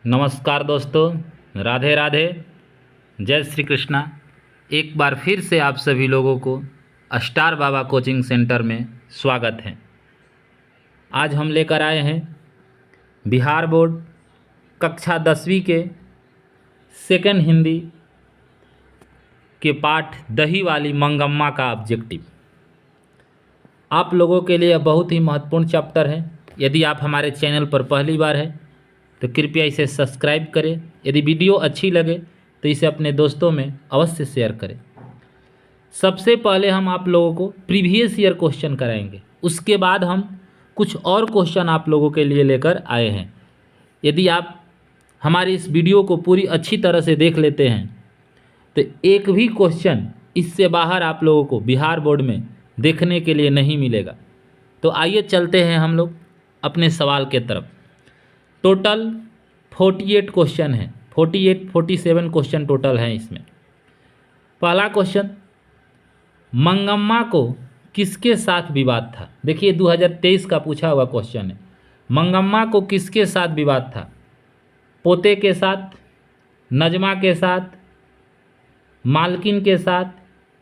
नमस्कार दोस्तों, राधे राधे, जय श्री कृष्णा। एक बार फिर से आप सभी लोगों को स्टार बाबा कोचिंग सेंटर में स्वागत है। आज हम लेकर आए हैं बिहार बोर्ड कक्षा 10वीं के सेकंड हिंदी के पाठ दही वाली मंगम्मा का ऑब्जेक्टिव। आप लोगों के लिए बहुत ही महत्वपूर्ण चैप्टर है। यदि आप हमारे चैनल पर पहली बार है तो कृपया इसे सब्सक्राइब करें। यदि वीडियो अच्छी लगे तो इसे अपने दोस्तों में अवश्य शेयर करें। सबसे पहले हम आप लोगों को प्रीवियस ईयर क्वेश्चन कराएंगे, उसके बाद हम कुछ और क्वेश्चन आप लोगों के लिए लेकर आए हैं। यदि आप हमारी इस वीडियो को पूरी अच्छी तरह से देख लेते हैं तो एक भी क्वेश्चन इससे बाहर आप लोगों को बिहार बोर्ड में देखने के लिए नहीं मिलेगा। तो आइए चलते हैं हम लोग अपने सवाल के तरफ। टोटल 48 क्वेश्चन हैं, 47 क्वेश्चन टोटल हैं इसमें। पहला क्वेश्चन, मंगम्मा को किसके साथ विवाद था? देखिए 2023 का पूछा हुआ क्वेश्चन है। मंगम्मा को किसके साथ विवाद था? पोते के साथ, नजमा के साथ, मालकिन के साथ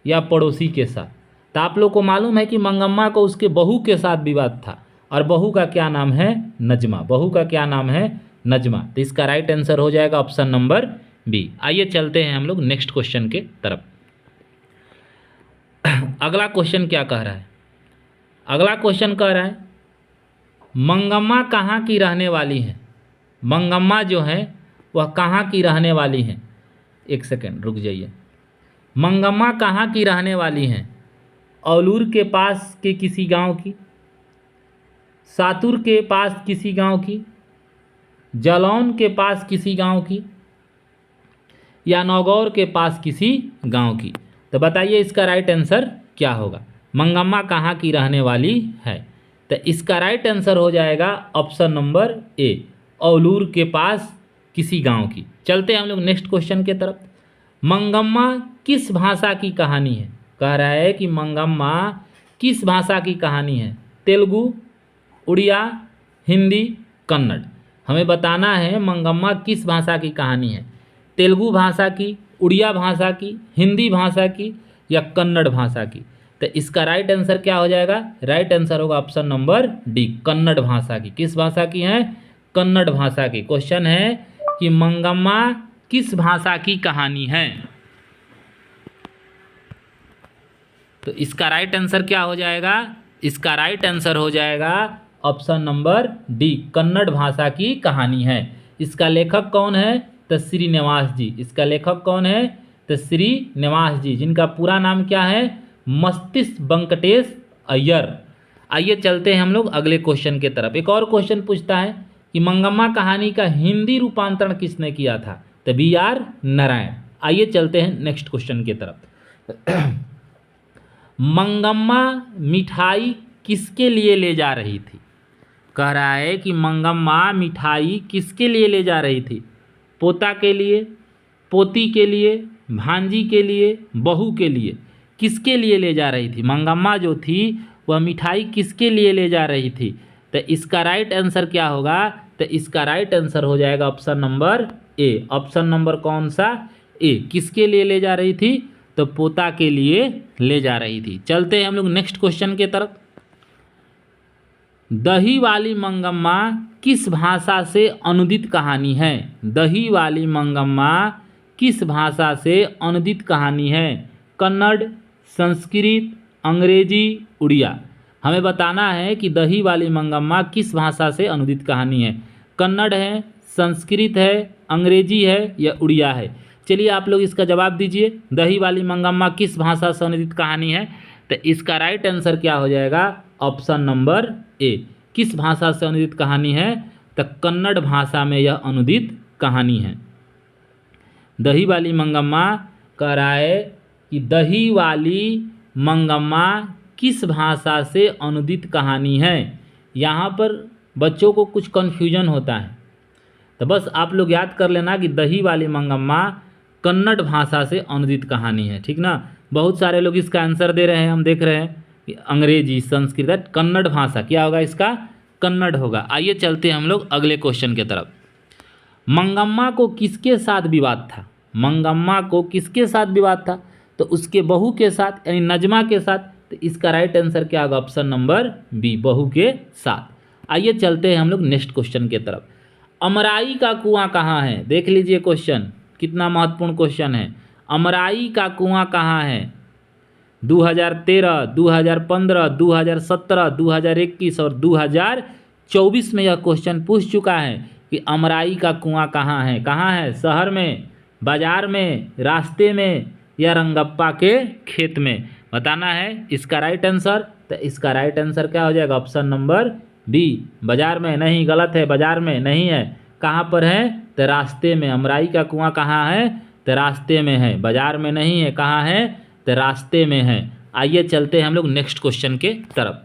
या पड़ोसी के साथ? तो आप लोग को मालूम है कि मंगम्मा को उसके बहू के साथ विवाद था, और बहू का क्या नाम है? नजमा। बहू का क्या नाम है? नजमा। तो इसका राइट आंसर हो जाएगा ऑप्शन नंबर बी। आइए चलते हैं हम लोग नेक्स्ट क्वेश्चन के तरफ। अगला क्वेश्चन क्या कह रहा है? अगला क्वेश्चन कह रहा है मंगम्मा कहाँ की रहने वाली है? मंगम्मा जो है वह कहाँ की रहने वाली है? एक सेकंड रुक जाइए। मंगम्मा कहाँ की रहने वाली हैं? औलूर के पास के किसी गांव की, सातुर के पास किसी गांव की, जालौन के पास किसी गांव की, या नौगौर के पास किसी गांव की? तो बताइए इसका राइट आंसर क्या होगा? मंगम्मा कहाँ की रहने वाली है? तो इसका राइट आंसर हो जाएगा ऑप्शन नंबर ए, औलूर के पास किसी गांव की। चलते हैं हम लोग नेक्स्ट क्वेश्चन के तरफ। मंगम्मा किस भाषा की कहानी है? कह रहा है कि मंगम्मा किस भाषा की कहानी है? तेलुगु, उड़िया, हिंदी, कन्नड़? हमें बताना है मंगम्मा किस भाषा की कहानी है। तेलुगु भाषा की, उड़िया भाषा की, हिंदी भाषा की या कन्नड़ भाषा की? तो इसका राइट आंसर क्या हो जाएगा? राइट आंसर होगा ऑप्शन नंबर डी, कन्नड़ भाषा की। किस भाषा की है? कन्नड़ भाषा की। क्वेश्चन है कि मंगम्मा किस भाषा की कहानी है? तो इसका राइट आंसर क्या हो जाएगा? इसका राइट आंसर हो जाएगा ऑप्शन नंबर डी, कन्नड़ भाषा की कहानी है। इसका लेखक कौन है? तो श्रीनिवास जी। इसका लेखक कौन है? तो श्रीनिवास जी, जिनका पूरा नाम क्या है? मस्तिष्क वेंकटेश अय्यर। आइए चलते हैं हम लोग अगले क्वेश्चन के तरफ। एक और क्वेश्चन पूछता है कि मंगम्मा कहानी का हिंदी रूपांतरण किसने किया था? तो BR नारायण। आइए चलते हैं नेक्स्ट क्वेश्चन की तरफ। मंगम्मा मिठाई किसके लिए ले जा रही थी? कह रहा है कि मंगम्मा मिठाई किसके लिए ले जा रही थी? पोता के लिए, पोती के लिए, भांजी के लिए, बहू के लिए? किसके लिए ले जा रही थी? मंगम्मा जो थी वह मिठाई किसके लिए ले जा रही थी? तो इसका राइट आंसर क्या होगा? तो इसका राइट आंसर हो जाएगा option number A. Option number कौन सा? ए। किसके लिए ले जा रही थी? तो पोता के लिए ले जा रही थी। चलते हैं हम लोग नेक्स्ट क्वेश्चन के तरफ। दही वाली मंगम्मा किस भाषा से अनुदित कहानी है? दही वाली मंगम्मा किस भाषा से अनुदित कहानी है? कन्नड़, संस्कृत, अंग्रेजी, उड़िया? हमें बताना है कि दही वाली मंगम्मा किस भाषा से अनुदित कहानी है। कन्नड़ है, संस्कृत है, अंग्रेजी है या उड़िया है? चलिए आप लोग इसका जवाब दीजिए। दही वाली मंगम्मा किस भाषा से अनुदित कहानी है? तो इसका राइट आंसर क्या हो जाएगा? Option number A. किस भाषा से अनुदित कहानी है? तो कन्नड़ भाषा में यह अनुदित कहानी है। दही वाली मंगम्मा कह रहा है कि दही वाली मंगम्मा किस भाषा से अनुदित कहानी है। यहाँ पर बच्चों को कुछ कन्फ्यूजन होता है, तो बस आप लोग याद कर लेना कि दही वाली मंगम्मा कन्नड़ भाषा से अनुदित कहानी है, ठीक ना। बहुत सारे लोग इसका आंसर दे रहे हैं, हम देख रहे हैं कि अंग्रेजी, संस्कृत, कन्नड़ भाषा क्या होगा? इसका कन्नड़ होगा। आइए चलते हैं हम लोग अगले क्वेश्चन की तरफ। मंगम्मा को किसके साथ विवाद था? मंगम्मा को किसके साथ विवाद था? तो उसके बहू के साथ, यानी नजमा के साथ। तो इसका राइट आंसर क्या होगा? ऑप्शन नंबर बी, बहू के साथ। आइए चलते हैं हम लोग नेक्स्ट क्वेश्चन के तरफ। अमराई का कुआं कहाँ है? देख लीजिए क्वेश्चन, कितना महत्वपूर्ण क्वेश्चन है। अमराई का कुआं कहाँ है? 2013, 2015, 2017, 2021 और 2024 में यह क्वेश्चन पूछ चुका है कि अमराई का कुआं कहाँ है? कहाँ है? शहर में, बाजार में, रास्ते में या रंगप्पा के खेत में? बताना है इसका राइट आंसर। तो इसका राइट आंसर क्या हो जाएगा? ऑप्शन नंबर बी, बाजार में। नहीं, गलत है, बाजार में नहीं है। कहाँ पर है? तो रास्ते में। अमराई का कुआं कहाँ है? तो रास्ते में है, बाजार में नहीं है। कहाँ है? तो रास्ते में है। आइए चलते हैं हम लोग नेक्स्ट क्वेश्चन के तरफ।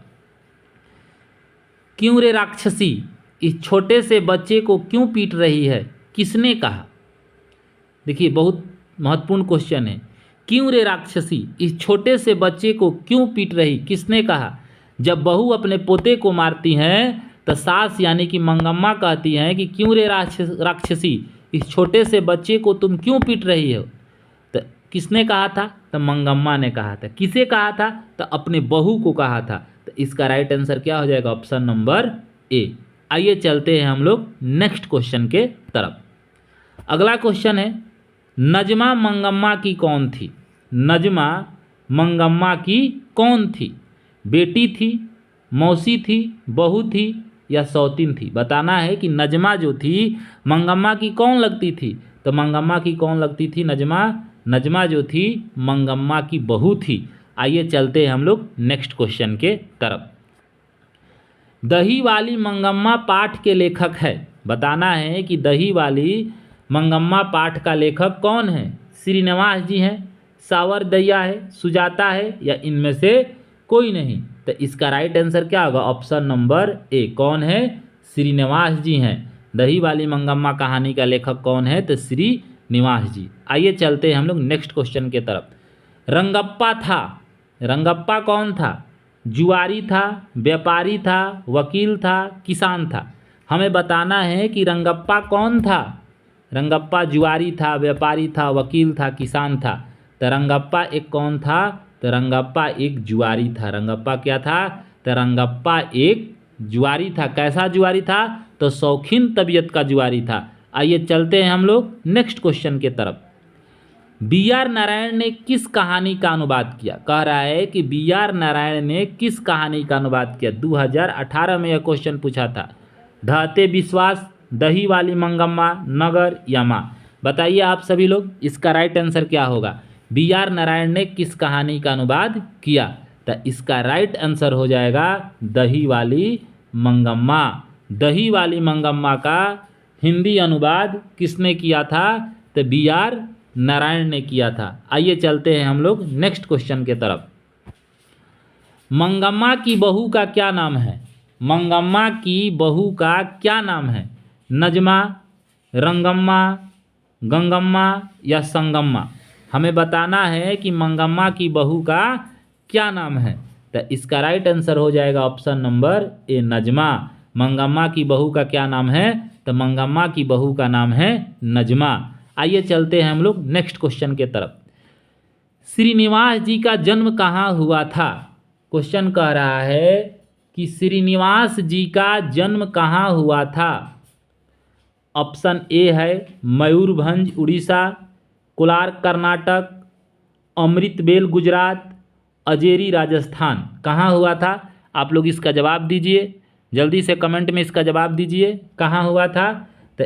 क्यों रे राक्षसी इस छोटे से बच्चे को क्यों पीट रही है? किसने कहा? देखिए बहुत महत्वपूर्ण क्वेश्चन है। क्यों रे राक्षसी इस छोटे से बच्चे को क्यों पीट रही? किसने कहा? जब बहू अपने पोते को मारती हैं तो सास यानी कि मंगम्मा कहती हैं कि क्यों रे राक्षसी इस छोटे से बच्चे को तुम क्यों पीट रही हो? तो किसने कहा था? तो मंगम्मा ने कहा था। किसे कहा था? तो अपने बहू को कहा था। तो इसका राइट आंसर क्या हो जाएगा? Option number A. आइए चलते हैं हम लोग नेक्स्ट क्वेश्चन के तरफ। अगला क्वेश्चन है, नजमा मंगम्मा की कौन थी? नजमा मंगम्मा की कौन थी? बेटी थी, मौसी थी, बहू थी या सौतीन थी? बताना है कि नजमा जो थी मंगम्मा की कौन लगती थी? तो मंगम्मा की कौन लगती थी? नजमा जो थी मंगम्मा की बहू थी। आइए चलते हैं हम लोग नेक्स्ट क्वेश्चन के तरफ। दही वाली मंगम्मा पाठ के लेखक है। बताना है कि दही वाली मंगम्मा पाठ का लेखक कौन है? श्रीनिवास जी हैं, सावरदैया है, सुजाता है या इनमें से कोई नहीं? तो इसका राइट आंसर क्या होगा? Option number A. कौन है? श्रीनिवास जी हैं। दही वाली मंगम्मा कहानी का लेखक कौन है? तो श्रीनिवास जी। आइए चलते हैं हम लोग नेक्स्ट क्वेश्चन के तरफ। रंगप्पा था, रंगप्पा कौन था? जुआरी था, व्यापारी था, वकील था, किसान था? हमें बताना है कि रंगप्पा कौन था? रंगप्पा जुआरी था, व्यापारी था, वकील था, किसान था? तो रंगप्पा एक कौन था? तो रंगप्पा एक जुआरी था। रंगप्पा क्या था? तो रंगप्पा एक जुआरी था। कैसा जुआरी था? तो शौकीन तबीयत का जुआरी था। आइए चलते हैं हम लोग नेक्स्ट क्वेश्चन के तरफ। बी आर नारायण ने किस कहानी का अनुवाद किया? कह रहा है कि बी आर नारायण ने किस कहानी का अनुवाद किया? 2018 में यह क्वेश्चन पूछा था। ढहते विश्वास, दही वाली मंगम्मा, नगर या माँ? बताइए आप सभी लोग, इसका राइट आंसर क्या होगा? बी आर नारायण ने किस कहानी का अनुवाद किया? तो इसका राइट आंसर हो जाएगा दही वाली मंगम्मा। दही वाली मंगम्मा का हिंदी अनुवाद किसने किया था? तो बी आर नारायण ने किया था। आइए चलते हैं हम लोग नेक्स्ट क्वेश्चन के तरफ। मंगम्मा की बहू का क्या नाम है? मंगम्मा की बहू का क्या नाम है? नजमा, रंगम्मा, गंगम्मा या संगम्मा? हमें बताना है कि मंगम्मा की बहू का क्या नाम है। तो इसका राइट आंसर हो जाएगा option number A, Najma. Mangamma की बहू का क्या नाम है? तो मंगम्मा की बहू का नाम है नजमा। आइए चलते हैं हम लोग नेक्स्ट क्वेश्चन के तरफ। श्रीनिवास जी का जन्म कहाँ हुआ था? क्वेश्चन कह रहा है कि श्रीनिवास जी का जन्म कहाँ हुआ था? ऑप्शन ए है मयूरभंज उड़ीसा, कोलार कर्नाटक, अमृतबेल गुजरात, अजेरी राजस्थान। कहाँ हुआ था? आप लोग इसका जवाब दीजिए, जल्दी से कमेंट में इसका जवाब दीजिए। कहाँ हुआ था? तो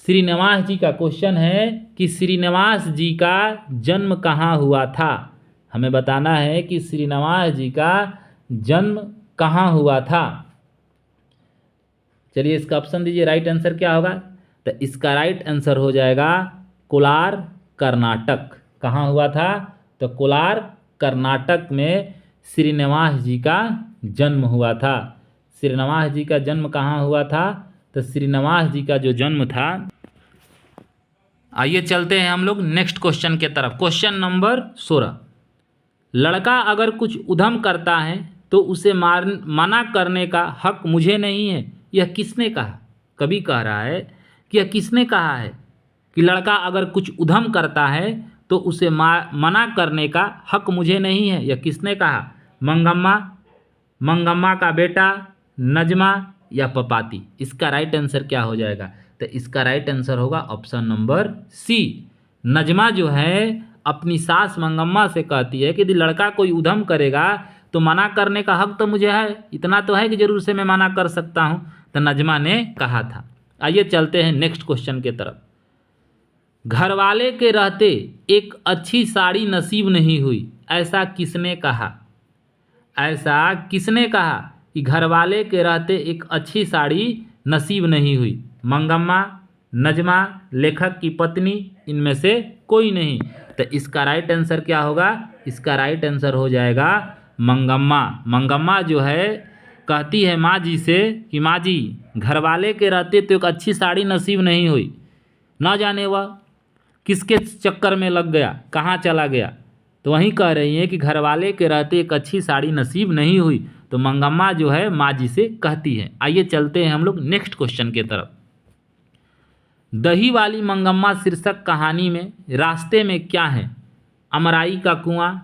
श्रीनिवास जी का क्वेश्चन है कि श्रीनिवास जी का जन्म कहाँ हुआ था। हमें बताना है कि श्रीनिवास जी का जन्म कहाँ हुआ था। चलिए इसका ऑप्शन दीजिए, राइट आंसर क्या होगा? तो इसका राइट आंसर हो जाएगा कोलार कर्नाटक। कहाँ हुआ था? तो कोलार कर्नाटक में श्रीनिवास जी का जन्म हुआ था। श्रीनिवास जी का जन्म कहाँ हुआ था? तो श्रीनिवास जी का जो जन्म था। आइए चलते हैं हम लोग नेक्स्ट क्वेश्चन के तरफ। Question number 16। लड़का अगर कुछ उधम करता है तो उसे मना करने का हक मुझे नहीं है, यह किसने कहा? कवि कह रहा है कि यह किसने कहा है कि लड़का अगर कुछ उधम करता है तो उसे मना करने का हक मुझे नहीं है? यह किसने कहा? मंगम्मा, मंगम्मा का बेटा, नजमा या पपाती? इसका राइट आंसर क्या हो जाएगा? तो इसका राइट आंसर होगा ऑप्शन नंबर सी। नजमा जो है अपनी सास मंगम्मा से कहती है कि यदि लड़का कोई उधम करेगा तो मना करने का हक तो मुझे है, इतना तो है कि जरूर से मैं मना कर सकता हूँ। तो नजमा ने कहा था। आइए चलते हैं नेक्स्ट क्वेश्चन के तरफ। घरवाले के रहते एक अच्छी साड़ी नसीब नहीं हुई, ऐसा किसने कहा? ऐसा किसने कहा कि घरवाले के रहते एक अच्छी साड़ी नसीब नहीं हुई? मंगम्मा, नजमा, लेखक की पत्नी, इनमें से कोई नहीं। तो इसका राइट आंसर क्या होगा? इसका राइट आंसर हो जाएगा मंगम्मा। मंगम्मा जो है कहती है माँ जी से कि माँ जी, घरवाले के रहते तो एक अच्छी साड़ी नसीब नहीं हुई, ना जाने वह किसके चक्कर में लग गया, कहाँ चला गया। तो वहीं कह रही हैं कि घरवाले के रहते एक अच्छी साड़ी नसीब नहीं हुई। तो मंगम्मा जो है माँ जी से कहती है। आइए चलते हैं हम लोग नेक्स्ट क्वेश्चन के तरफ। दही वाली मंगम्मा शीर्षक कहानी में रास्ते में क्या है? अमराई का कुआं,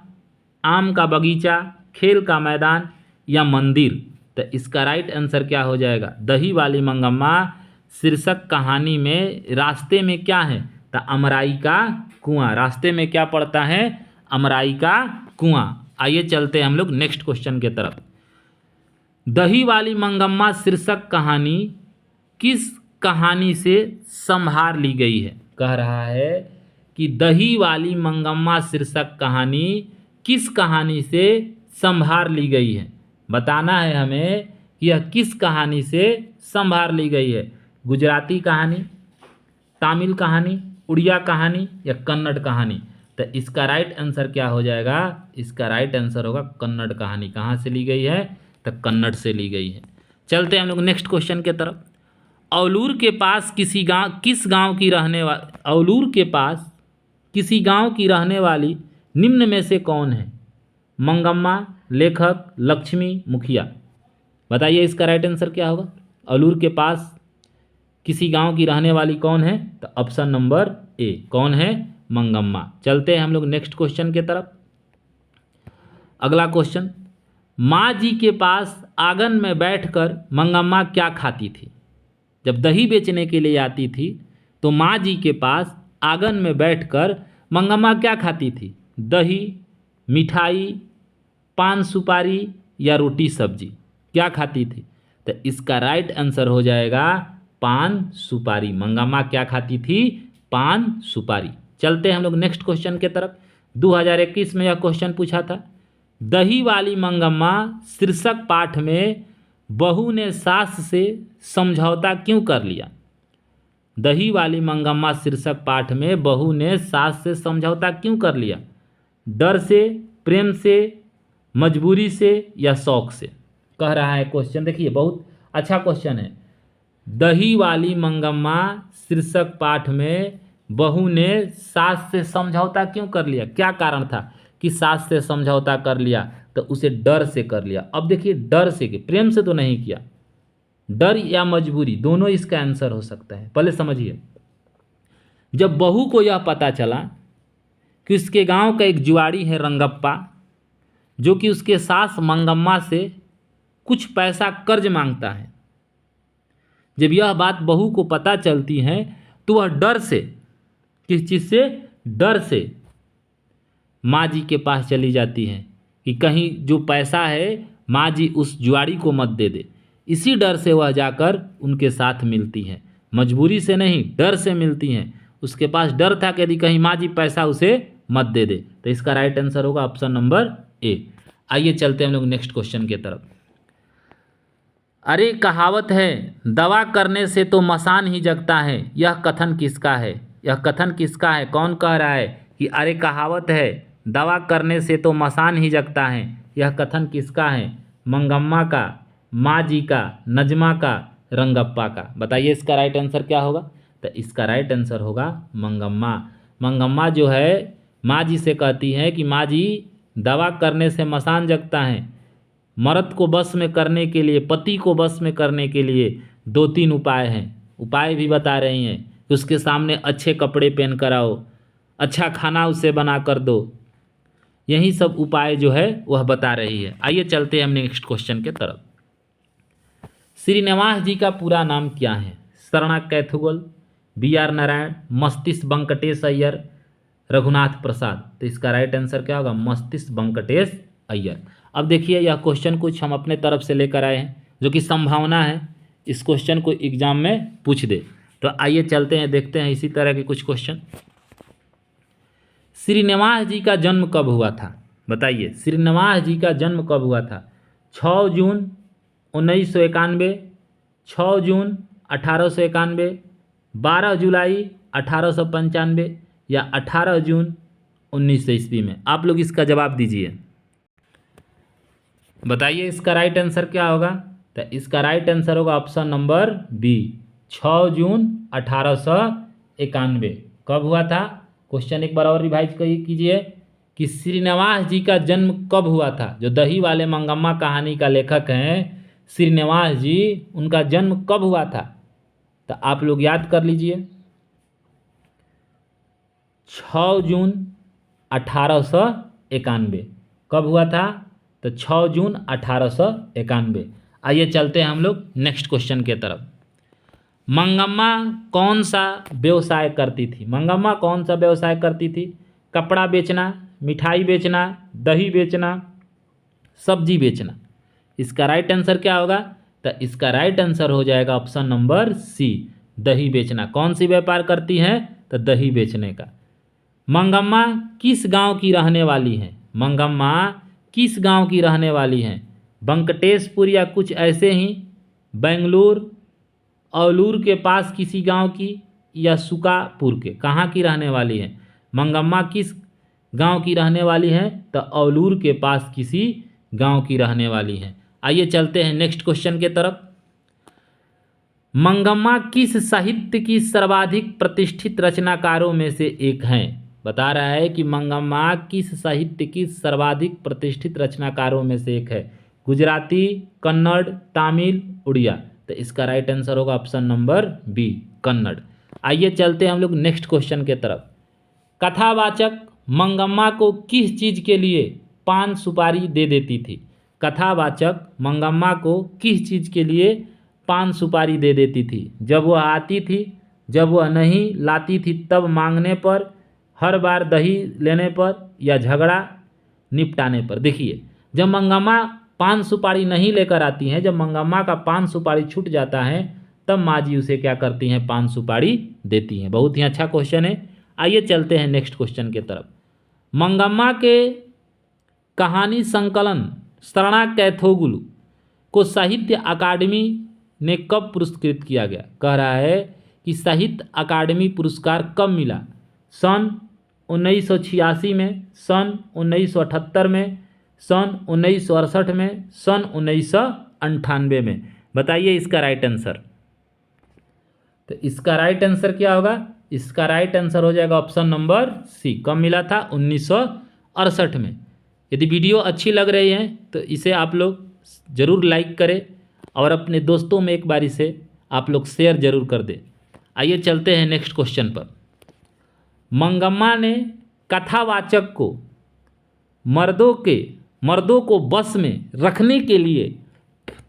आम का बगीचा, खेल का मैदान या मंदिर? तो इसका राइट आंसर क्या हो जाएगा? दही वाली मंगम्मा शीर्षक कहानी में रास्ते में क्या है? तो अमराई का कुआं। रास्ते में क्या पड़ता है? अमराई का कुआं। आइए चलते हैं हम लोग नेक्स्ट क्वेश्चन के तरफ। दही वाली मंगम्मा शीर्षक कहानी किस कहानी से संभार ली गई है? कह रहा है कि दही वाली मंगम्मा शीर्षक कहानी किस कहानी से संभार ली गई है? बताना है हमें कि यह किस कहानी से संभार ली गई है। गुजराती कहानी, तमिल कहानी, उड़िया कहानी या कन्नड़ कहानी? तो इसका राइट आंसर क्या हो जाएगा? इसका राइट आंसर होगा कन्नड़ कहानी। कहाँ से ली गई है? तो कन्नड़ से ली गई है। चलते हैं हम लोग नेक्स्ट क्वेश्चन के तरफ। औलूर के पास किस गांव की रहने वाली औलूर के पास किसी गांव की रहने वाली निम्न में से कौन है? मंगम्मा, लेखक, लक्ष्मी, मुखिया? बताइए इसका राइट आंसर क्या होगा? औलूर के पास किसी गांव की रहने वाली कौन है? तो ऑप्शन नंबर ए। कौन है? मंगम्मा। चलते हैं हम लोग नेक्स्ट क्वेश्चन के तरफ। अगला क्वेश्चन, माँ जी के पास आंगन में बैठकर मंगम्मा क्या खाती थी? जब दही बेचने के लिए आती थी तो माँ जी के पास आंगन में बैठकर मंगम्मा क्या खाती थी? दही, मिठाई, पान सुपारी या रोटी सब्जी? क्या खाती थी? तो इसका राइट आंसर हो जाएगा पान सुपारी। मंगम्मा क्या खाती थी? पान सुपारी। चलते हैं हम लोग नेक्स्ट क्वेश्चन के तरफ। 2021 में यह क्वेश्चन पूछा था। दही वाली मंगम्मा शीर्षक पाठ में बहू ने सास से समझौता क्यों कर लिया? दही वाली मंगम्मा शीर्षक पाठ में बहू ने सास से समझौता क्यों कर लिया? डर से, प्रेम से, मजबूरी से या शौक से? कह रहा है क्वेश्चन, देखिए बहुत अच्छा क्वेश्चन है। दही वाली मंगम्मा शीर्षक पाठ में बहू ने सास से समझौता क्यों कर लिया? क्या कारण था कि सास से समझौता कर लिया? तो उसे डर से कर लिया। अब देखिए डर से, कि प्रेम से तो नहीं किया। डर या मजबूरी, दोनों इसका आंसर हो सकता है। पहले समझिए, जब बहू को यह पता चला कि उसके गांव का एक जुआड़ी है रंगप्पा, जो कि उसके सास मंगम्मा से कुछ पैसा कर्ज मांगता है, जब यह बात बहू को पता चलती है तो वह डर से, किस चीज़ से? डर से माँ जी के पास चली जाती हैं कि कहीं जो पैसा है माँ जी उस जुआड़ी को मत दे दे। इसी डर से वह जाकर उनके साथ मिलती हैं। मजबूरी से नहीं, डर से मिलती हैं। उसके पास डर था कि यदि कहीं माँ जी पैसा उसे मत दे दे। तो इसका राइट आंसर होगा ऑप्शन नंबर ए। आइए चलते हैं हम लोग नेक्स्ट क्वेश्चन की तरफ। अरे कहावत है, दवा करने से तो मसान ही जगता है, यह कथन किसका है? यह कथन किसका है? कौन कह रहा है कि अरे कहावत है, दवा करने से तो मसान ही जगता है? यह कथन किसका है? मंगम्मा का, माँ जी का, नजमा का, रंगप्पा का? बताइए इसका राइट आंसर क्या होगा? तो इसका राइट आंसर होगा मंगम्मा। मंगम्मा जो है माँ जी से कहती है कि माँ जी, दवा करने से मसान जगता है। मर्द को बस में करने के लिए, पति को बस में करने के लिए 2-3 उपाय हैं। उपाय भी बता रही हैं कि उसके सामने अच्छे कपड़े पहन कर आओ, अच्छा खाना उसे बना कर दो। यही सब उपाय जो है वह बता रही है। आइए चलते हैं हम नेक्स्ट क्वेश्चन के तरफ। श्रीनिवास जी का पूरा नाम क्या है? शरणा कैथुगल, B.R. नारायण, मस्तिष्क वेंकटेश अय्यर, रघुनाथ प्रसाद। तो इसका राइट आंसर क्या होगा? मस्तिष्क वेंकटेश अय्यर। अब देखिए यह क्वेश्चन कुछ हम अपने तरफ से लेकर आए हैं, जो कि संभावना है इस क्वेश्चन को एग्जाम में पूछ दे। तो आइए चलते हैं, देखते हैं इसी तरह के कुछ क्वेश्चन। श्रीनिवास जी का जन्म कब हुआ था? बताइए, श्रीनिवास जी का जन्म कब हुआ था? 6 जून 1991, 6 जून 1891, 12 जुलाई 1895 या 18 जून 1900 ईस्वी में? आप लोग इसका जवाब दीजिए, बताइए इसका राइट आंसर क्या होगा? तो इसका राइट आंसर होगा ऑप्शन नंबर बी, 6 जून 1891। कब हुआ था? क्वेश्चन एक बार और रिवाइज कीजिए कि श्रीनिवास जी का जन्म कब हुआ था? जो दही वाले मंगम्मा कहानी का लेखक हैं श्रीनिवास जी, उनका जन्म कब हुआ था? तो आप लोग याद कर लीजिए, 6 जून 1891। कब हुआ था? तो 6 जून 1891। आइए चलते हैं हम लोग नेक्स्ट क्वेश्चन के तरफ। मंगम्मा कौन सा व्यवसाय करती थी? मंगम्मा कौन सा व्यवसाय करती थी? कपड़ा बेचना, मिठाई बेचना, दही बेचना, सब्जी बेचना? इसका राइट आंसर क्या होगा? तो इसका राइट आंसर हो जाएगा ऑप्शन नंबर सी, दही बेचना। कौन सी व्यापार करती हैं? तो दही बेचने का। मंगम्मा किस गांव की रहने वाली हैं? मंगम्मा किस गांव की रहने वाली हैं? वेंकटेशपुर या कुछ ऐसे ही, बेंगलुरु, औलूर के पास किसी गांव की, या सुकापुर के? कहाँ की रहने वाली हैं? मंगम्मा किस गांव की रहने वाली हैं? तो औलूर के पास किसी गांव की रहने वाली हैं। आइए चलते हैं नेक्स्ट क्वेश्चन के तरफ। मंगम्मा किस साहित्य की सर्वाधिक प्रतिष्ठित रचनाकारों में से एक हैं? बता रहा है कि मंगम्मा किस साहित्य की सर्वाधिक प्रतिष्ठित रचनाकारों में से एक है। गुजराती, कन्नड़, तमिल, उड़िया? तो इसका राइट आंसर होगा ऑप्शन नंबर बी, कन्नड़। आइए चलते हैं हम लोग नेक्स्ट क्वेश्चन के तरफ। कथावाचक मंगम्मा को किस चीज़ के लिए पान सुपारी दे देती थी? कथावाचक मंगम्मा को किस चीज़ के लिए पान सुपारी दे देती थी? जब वह आती थी, जब वह नहीं लाती थी तब मांगने पर, हर बार दही लेने पर, या झगड़ा निपटाने पर? देखिए, जब मंगम्मा पान सुपारी नहीं लेकर आती हैं, जब मंगम्मा का पान सुपारी छूट जाता है, तब माँ जी उसे क्या करती हैं? पान सुपारी देती हैं। बहुत ही अच्छा क्वेश्चन है। आइए चलते हैं नेक्स्ट क्वेश्चन के तरफ। मंगम्मा के कहानी संकलन शरणा कैथोगुलु को साहित्य अकादमी ने कब पुरस्कृत किया गया? कह रहा है कि साहित्य अकादमी पुरस्कार कब मिला? सन 1986 में, सन 1978 में, सन 1968 में, सन 1998 में? बताइए इसका राइट आंसर। तो इसका राइट आंसर क्या होगा? इसका राइट आंसर हो जाएगा ऑप्शन नंबर सी। कब मिला था? 1968 में। यदि वीडियो अच्छी लग रही है तो इसे आप लोग ज़रूर लाइक करें और अपने दोस्तों में एक बार इसे आप लोग शेयर जरूर कर दें। आइए चलते हैं नेक्स्ट क्वेश्चन पर। मंगम्मा ने कथावाचक को मर्दों को बस में रखने के लिए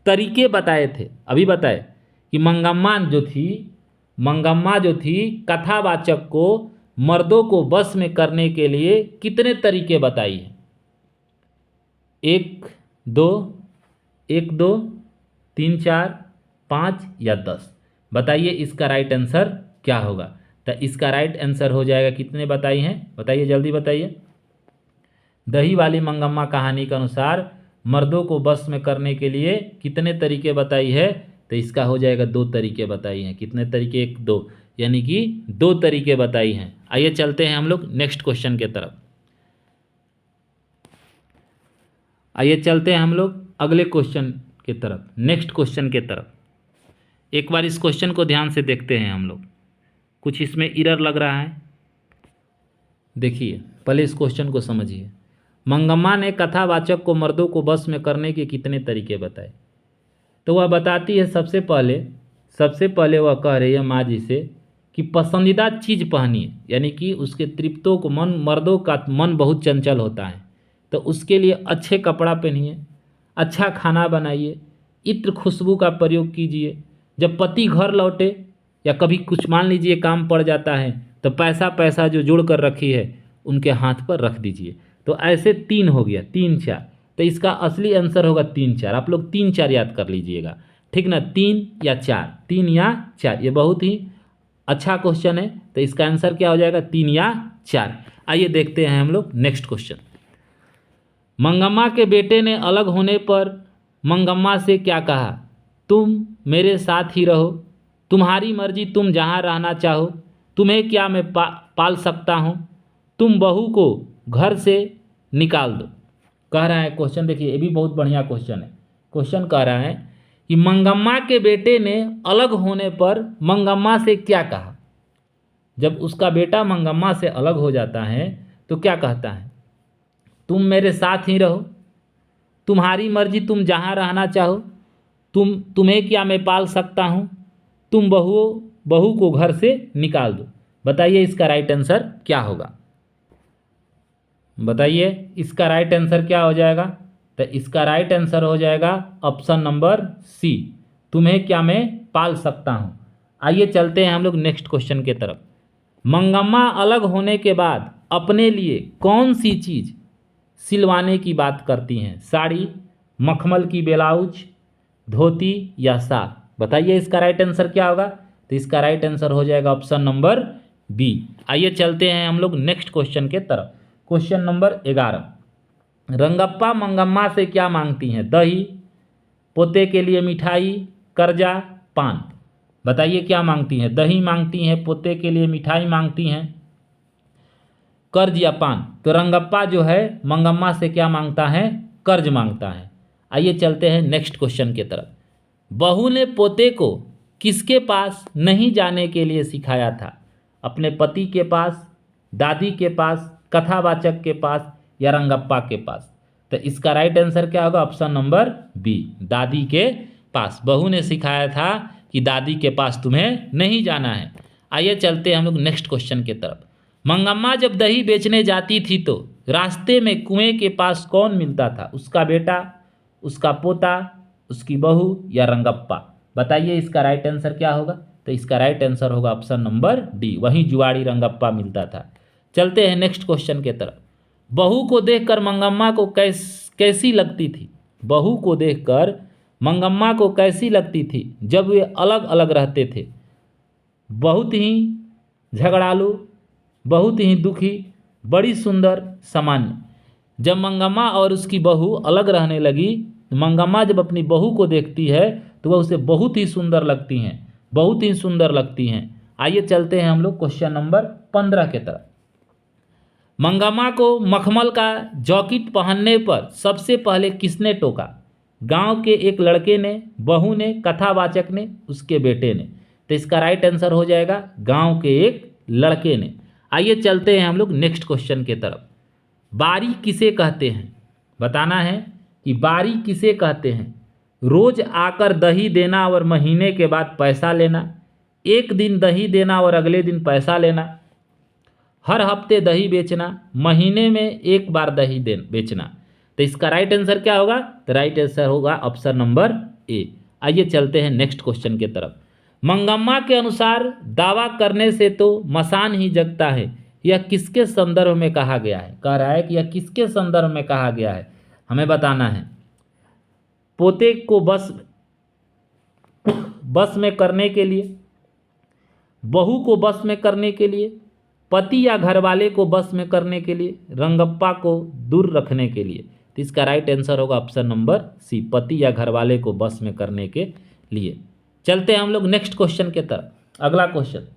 तरीके बताए थे। अभी बताए कि मंगम्मा जो थी कथावाचक को मर्दों को बस में करने के लिए कितने तरीके बताई हैं? 1, 2, 3, 4, 5 या 10? बताइए इसका राइट आंसर क्या होगा? तो इसका राइट आंसर हो जाएगा, कितने बताई हैं? बताइए, जल्दी बताइए। दही वाली मंगम्मा कहानी के अनुसार मर्दों को बस में करने के लिए कितने तरीके बताई है? तो इसका हो जाएगा 2 तरीके बताई हैं। कितने तरीके? 1, 2, यानी कि 2 तरीके बताई हैं। आइए चलते हैं हम लोग नेक्स्ट क्वेश्चन के तरफ। आइए चलते हैं हम लोग अगले क्वेश्चन के तरफ, नेक्स्ट क्वेश्चन के तरफ। एक बार इस क्वेश्चन को ध्यान से देखते हैं हम लोग, कुछ इसमें एरर लग रहा है। देखिए, पहले इस क्वेश्चन को समझिए। मंगम्मा ने कथावाचक को मर्दों को बस में करने के कितने तरीके बताए? तो वह बताती है, सबसे पहले सबसे पहले वह कह रही है माँ जी से कि पसंदीदा चीज़ पहनिए, यानी कि उसके तृप्तों को मर्दों का मन बहुत चंचल होता है, तो उसके लिए अच्छे कपड़ा पहनिए, अच्छा खाना बनाइए, इत्र खुशबू का प्रयोग कीजिए। जब पति घर लौटे या कभी कुछ मान लीजिए काम पड़ जाता है तो पैसा पैसा जो जोड़ कर रखी है उनके हाथ पर रख दीजिए। तो ऐसे 3 हो गया, 3 4। तो इसका असली आंसर होगा 3 4। आप लोग 3 4 याद कर लीजिएगा, ठीक ना, 3 या 4, 3 या 4। ये बहुत ही अच्छा क्वेश्चन है। तो इसका आंसर क्या हो जाएगा, 3 या 4। आइए देखते हैं हम लोग नेक्स्ट क्वेश्चन। मंगम्मा के बेटे ने अलग होने पर मंगम्मा से क्या कहा, तुम मेरे साथ ही रहो, तुम्हारी मर्जी, तुम जहाँ रहना चाहो, तुम्हें क्या मैं पाल सकता हूँ, तुम बहू को घर से निकाल दो। कह रहा है क्वेश्चन, देखिए ये भी बहुत बढ़िया क्वेश्चन है। क्वेश्चन कह रहा है कि मंगम्मा के बेटे ने अलग होने पर मंगम्मा से क्या कहा। जब उसका बेटा मंगम्मा से अलग हो जाता है तो क्या कहता है, तुम मेरे साथ ही रहो, तुम्हारी मर्जी, तुम जहाँ रहना चाहो, तुम्हें क्या मैं पाल सकता हूँ, तुम बहू को घर से निकाल दो। बताइए इसका राइट आंसर क्या होगा, बताइए इसका राइट आंसर क्या हो जाएगा। तो इसका राइट आंसर हो जाएगा ऑप्शन नंबर सी, तुम्हें क्या मैं पाल सकता हूँ। आइए चलते हैं हम लोग नेक्स्ट क्वेश्चन के तरफ। मंगम्मा अलग होने के बाद अपने लिए कौन सी चीज़ सिलवाने की बात करती हैं, साड़ी, मखमल की ब्लाउज, धोती या साल। बताइए इसका राइट आंसर क्या होगा। तो इसका राइट आंसर हो जाएगा ऑप्शन नंबर बी। आइए चलते हैं हम लोग नेक्स्ट क्वेश्चन के तरफ। क्वेश्चन नंबर 11, रंगप्पा मंगम्मा से क्या मांगती हैं, दही, पोते के लिए मिठाई, कर्जा, पान। बताइए क्या मांगती हैं, दही मांगती हैं, पोते के लिए मिठाई मांगती हैं, कर्ज या पान। तो रंगप्पा जो है मंगम्मा से क्या मांगता है, कर्ज मांगता है। आइए चलते हैं नेक्स्ट क्वेश्चन की तरफ। बहू ने पोते को किसके पास नहीं जाने के लिए सिखाया था, अपने पति के पास, दादी के पास, कथावाचक के पास या रंगप्पा के पास। तो इसका राइट आंसर क्या होगा, ऑप्शन नंबर बी, दादी के पास। बहू ने सिखाया था कि दादी के पास तुम्हें नहीं जाना है। आइए चलते हैं हम लोग नेक्स्ट क्वेश्चन की तरफ। मंगम्मा जब दही बेचने जाती थी तो रास्ते में कुएं के पास कौन मिलता था, उसका बेटा, उसका पोता, उसकी बहू या रंगप्पा। बताइए इसका राइट आंसर क्या होगा। तो इसका राइट आंसर होगा ऑप्शन नंबर डी, वहीं जुआड़ी रंगप्पा मिलता था। चलते हैं नेक्स्ट क्वेश्चन की तरफ। बहू को देखकर मंगम्मा को कैसी लगती थी, बहू को देखकर मंगम्मा को कैसी लगती थी जब वे अलग अलग रहते थे, बहुत ही झगड़ालू, बहुत ही दुखी, बड़ी सुंदर, सामान्य। जब मंगम्मा और उसकी बहू अलग रहने लगी, मंगम्मा जब अपनी बहू को देखती है तो वह उसे बहुत ही सुंदर लगती हैं, बहुत ही सुंदर लगती हैं। आइए चलते हैं हम लोग क्वेश्चन नंबर 15 के तरफ। मंगम्मा को मखमल का जैकेट पहनने पर सबसे पहले किसने टोका, गांव के एक लड़के ने, बहू ने, कथावाचक ने, उसके बेटे ने। तो इसका राइट आंसर हो जाएगा गांव के एक लड़के ने। आइए चलते हैं हम लोग नेक्स्ट क्वेश्चन के तरफ। बारी किसे कहते हैं, बताना है कि बारी किसे कहते हैं। रोज आकर दही देना और महीने के बाद पैसा लेना, एक दिन दही देना और अगले दिन पैसा लेना, हर हफ्ते दही बेचना, महीने में एक बार दही बेचना। तो इसका राइट आंसर क्या होगा। तो राइट आंसर होगा ऑप्शन नंबर ए। आइए चलते हैं नेक्स्ट क्वेश्चन की तरफ। मंगम्मा के अनुसार दावा करने से तो मसान ही जगता है, यह किसके संदर्भ में कहा गया है। कह रहा है कि यह किसके संदर्भ में कहा गया है, हमें बताना है। पोते को बस में करने के लिए, बहू को बस में करने के लिए, पति या घरवाले को बस में करने के लिए, रंगप्पा को दूर रखने के लिए। तो इसका राइट आंसर होगा ऑप्शन नंबर सी, पति या घरवाले को बस में करने के लिए। चलते हैं हम लोग नेक्स्ट क्वेश्चन के तरफ। अगला क्वेश्चन,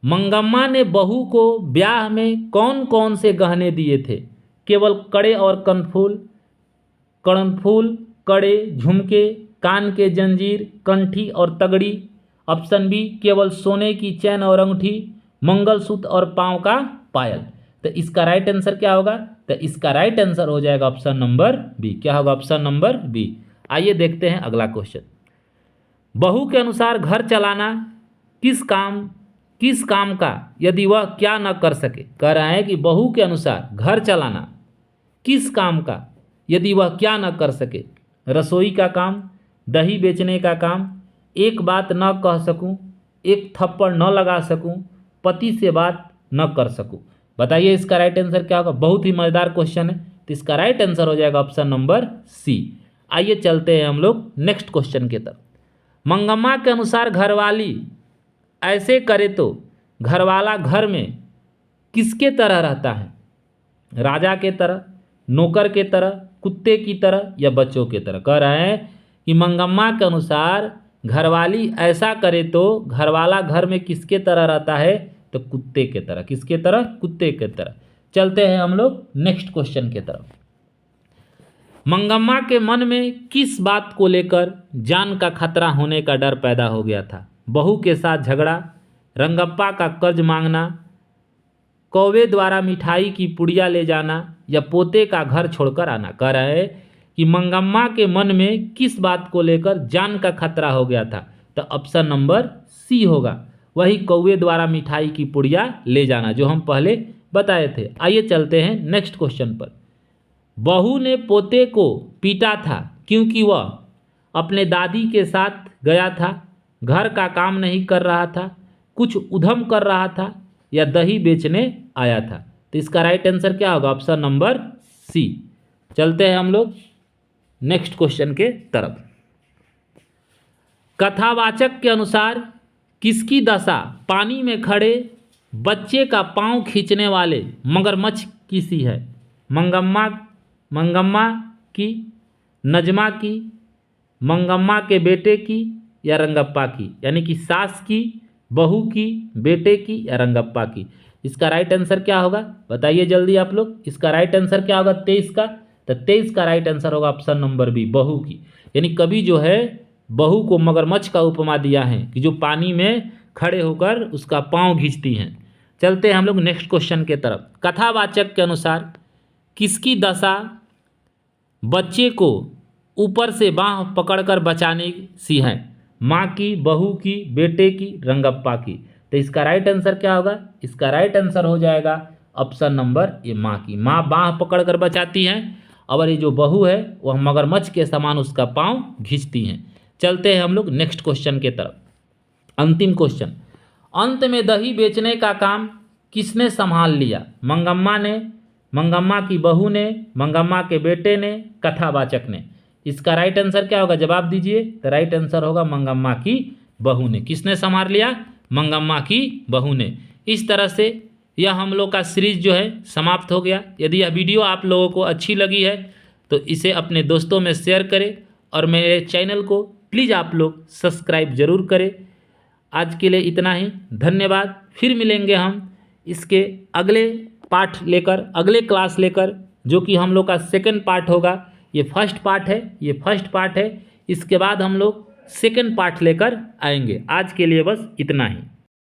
मंगम्मा ने बहू को ब्याह में कौन कौन से गहने दिए थे, केवल कड़े और कर्णफूल, कड़े, झुमके, कान के जंजीर, कंठी और तगड़ी। ऑप्शन बी, केवल सोने की चैन और अंगूठी, मंगलसूत्र और पांव का पायल। तो इसका राइट आंसर क्या होगा। तो इसका राइट आंसर हो जाएगा ऑप्शन नंबर बी। क्या होगा, ऑप्शन नंबर बी। आइए देखते हैं अगला क्वेश्चन। बहू के अनुसार घर चलाना किस काम का यदि वह क्या न कर सके। कह रहा है कि बहू के अनुसार घर चलाना किस काम का यदि वह क्या न कर सके। रसोई का काम, दही बेचने का काम, एक बात न कह सकूं, एक थप्पड़ न लगा सकूं, पति से बात न कर सकूं। बताइए इसका राइट आंसर क्या होगा। बहुत ही मज़ेदार क्वेश्चन है, तो इसका राइट आंसर हो जाएगा ऑप्शन नंबर सी। आइए चलते हैं हम लोग नेक्स्ट क्वेश्चन की तरफ। मंगम्मा के अनुसार घरवाली ऐसे करे तो घरवाला घर में किसके तरह रहता है। राजा के तरह, नौकर के तरह, कुत्ते की तरह या बच्चों के तरह। कह रहे हैं कि मंगम्मा के अनुसार घरवाली ऐसा करे तो घरवाला घर में किसके तरह रहता है, तो कुत्ते के तरह। किसके तरह, कुत्ते के तरह। चलते हैं हम लोग नेक्स्ट क्वेश्चन की तरफ। मंगम्मा के मन में किस बात को लेकर जान का खतरा होने का डर पैदा हो गया था। बहू के साथ झगड़ा, रंगप्पा का कर्ज मांगना, कौवे द्वारा मिठाई की पुड़िया ले जाना या पोते का घर छोड़कर आना। कह रहे हैं कि मंगम्मा के मन में किस बात को लेकर जान का खतरा हो गया था, तो ऑप्शन नंबर सी होगा, वही कौवे द्वारा मिठाई की पुड़िया ले जाना, जो हम पहले बताए थे। आइए चलते हैं नेक्स्ट क्वेश्चन पर। बहू ने पोते को पीटा था क्योंकि वह अपने दादी के साथ गया था, घर का काम नहीं कर रहा था, कुछ उधम कर रहा था या दही बेचने आया था। तो इसका राइट आंसर क्या होगा, ऑप्शन नंबर सी। चलते हैं हम लोग नेक्स्ट क्वेश्चन के तरफ। कथावाचक के अनुसार किसकी दशा पानी में खड़े बच्चे का पांव खींचने वाले मगरमच्छ की सी है। मंगम्मा की, नजमा की, मंगम्मा के बेटे की या रंगप्पा की। यानी कि सास की, बहू की, बेटे की या रंगप्पा की। इसका राइट आंसर क्या होगा, बताइए जल्दी आप लोग। इसका राइट आंसर क्या होगा 23 का, तो 23 का राइट आंसर होगा ऑप्शन नंबर बी, बहू की। यानी कभी जो है बहू को मगरमच्छ का उपमा दिया है कि जो पानी में खड़े होकर उसका पांव खींचती हैं। चलते हैं हम लोग नेक्स्ट क्वेश्चन के तरफ। कथावाचक के अनुसार किसकी दशा बच्चे को ऊपर से बाँह पकड़कर बचाने सी है। माँ की, बहू की, बेटे की, रंगप्पा की। तो इसका राइट आंसर क्या होगा, इसका राइट आंसर हो जाएगा ऑप्शन नंबर ए, माँ की। माँ बाँह पकड़कर बचाती हैं और ये जो बहू है वह मगरमच्छ के समान उसका पाँव खींचती हैं। चलते हैं हम लोग नेक्स्ट क्वेश्चन के तरफ। अंतिम क्वेश्चन। अंत में दही बेचने का काम किसने संभाल लिया। मंगम्मा ने, मंगम्मा की बहू ने, मंगम्मा के बेटे ने, कथावाचक ने। इसका राइट आंसर क्या होगा, जवाब दीजिए। तो राइट आंसर होगा मंगम्मा की बहू ने। किसने संभाल लिया, मंगम्मा की बहू ने। इस तरह से यह हम लोग का सीरीज जो है समाप्त हो गया। यदि यह वीडियो आप लोगों को अच्छी लगी है तो इसे अपने दोस्तों में शेयर करें और मेरे चैनल को प्लीज़ आप लोग सब्सक्राइब ज़रूर करें। आज के लिए इतना ही, धन्यवाद। फिर मिलेंगे हम इसके अगले पार्ट लेकर, अगले क्लास लेकर, जो कि हम लोग का सेकंड पार्ट होगा। ये फर्स्ट पार्ट है, इसके बाद हम लोग सेकंड पार्ट लेकर आएंगे। आज के लिए बस इतना ही।